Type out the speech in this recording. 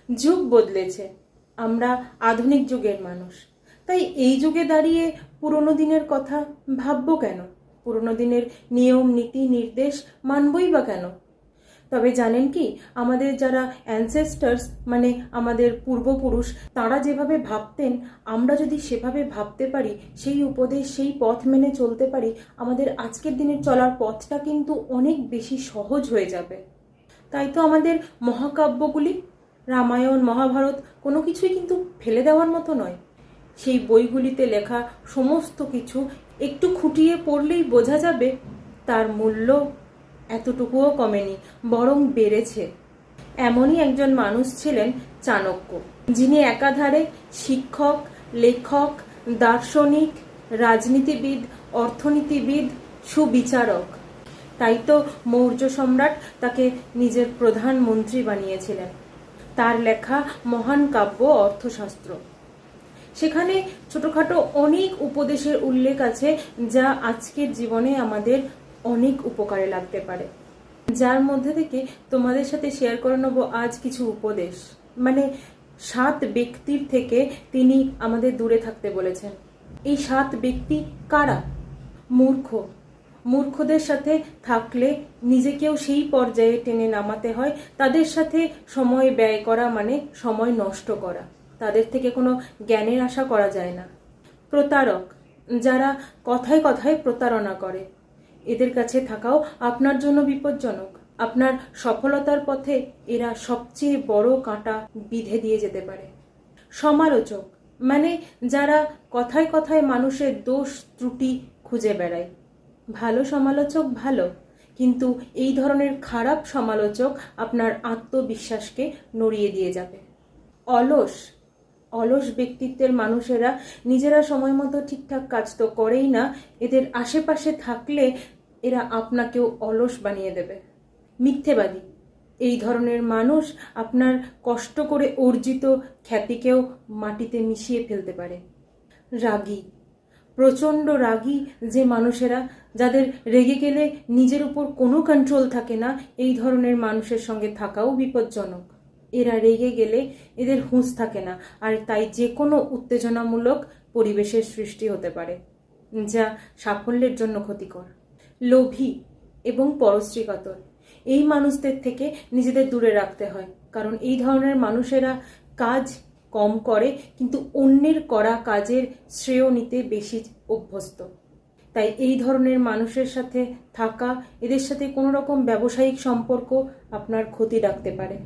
যুগ বদলেছে, আমরা আধুনিক যুগের মানুষ, তাই এই যুগে দাঁড়িয়ে পুরনো দিনের কথা ভাববো কেন? পুরনো দিনের নিয়ম নীতি নির্দেশ মানবই বা কেন? তবে জানেন কি, আমাদের যারা অ্যানসেস্টার্স মানে আমাদের পূর্বপুরুষ, তারা যেভাবে ভাবতেন, আমরা যদি সেভাবে ভাবতে পারি, সেই উপদেশ সেই পথ মেনে চলতে পারি, আমাদের আজকের দিনের চলার পথটা কিন্তু অনেক বেশি সহজ হয়ে যাবে। তাই তো আমাদের মহাকাব্যগুলি, রামায়ণ মহাভারত, কোনো কিছুই কিন্তু ফেলে দেওয়ার মতো নয়। সেই বইগুলিতে লেখা সমস্ত কিছু একটু খুঁটিয়ে পড়লেই বোঝা যাবে তার মূল্য এতটুকুও কমেনি, বরং বেড়েছে। এমনই একজন মানুষ ছিলেন চাণক্য, যিনি একাধারে শিক্ষক, লেখক, দার্শনিক, রাজনীতিবিদ, অর্থনীতিবিদ, সুবিচারক। তাই তো মৌর্য সম্রাট তাকে নিজের প্রধানমন্ত্রী বানিয়েছিলেন। তার লেখা মহান কাব্য অর্থশাস্ত্র, সেখানে ছোটখাটো অনেক উপদেশের উল্লেখ আছে, যা আজকের জীবনে আমাদের অনেক উপকারে লাগতে পারে। যার মধ্যে থেকে তোমাদের সাথে শেয়ার করে নেব আজ কিছু উপদেশ। মানে 7 ব্যক্তির থেকে তিনি আমাদের দূরে থাকতে বলেছেন। এই 7 ব্যক্তি কারা? মূর্খদের সাথে থাকলে নিজেকেও সেই পর্যায়ে টেনে নামাতে হয়। তাদের সাথে সময় ব্যয় করা মানে সময় নষ্ট করা। তাদের থেকে কোনো জ্ঞানের আশা করা যায় না। প্রতারক, যারা কথায় কথায় প্রতারণা করে, এদের কাছে থাকাও আপনার জন্য বিপজ্জনক। আপনার সফলতার পথে এরা সবচেয়ে বড় কাঁটা বিঁধে দিয়ে যেতে পারে। সমালোচক, মানে যারা কথায় কথায় মানুষের দোষ ত্রুটি খুঁজে বেড়ায়। ভালো সমালোচক ভালো, কিন্তু এই ধরনের খারাপ সমালোচক আপনার আত্মবিশ্বাসকে নড়িয়ে দিয়ে যাবে। অলস ব্যক্তিত্বের মানুষেরা নিজেরা সময় মতো ঠিকঠাক কাজ তো করেই না, এদের আশেপাশে থাকলে এরা আপনাকেও অলস বানিয়ে দেবে। মিথ্যেবাদী, এই ধরনের মানুষ আপনার কষ্ট করে অর্জিত খ্যাতিকেও মাটিতে মিশিয়ে ফেলতে পারে। রাগী, প্রচণ্ড রাগী যে মানুষেরা, যাদের রেগে গেলে নিজের উপর কোনো কন্ট্রোল থাকে না, এই ধরনের মানুষের সঙ্গে থাকাও বিপজ্জনক। এরা রেগে গেলে এদের হুঁশ থাকে না, আর তাই যে কোনো উত্তেজনামূলক পরিবেশের সৃষ্টি হতে পারে, যা সাফল্যের জন্য ক্ষতিকর। লোভী এবং পরশ্রীকাতর, এই মানুষদের থেকে নিজেদের দূরে রাখতে হয়, কারণ এই ধরনের মানুষেরা কাজ কম করে কিন্তু অন্যের করা কাজের শ্রেয় নিতে বেশি অভ্যস্ত। তাই এই ধরনের মানুষের সাথে থাকা, এদের সাথে কোনো রকম ব্যবসায়িক সম্পর্ক আপনার ক্ষতি রাখতে পারে।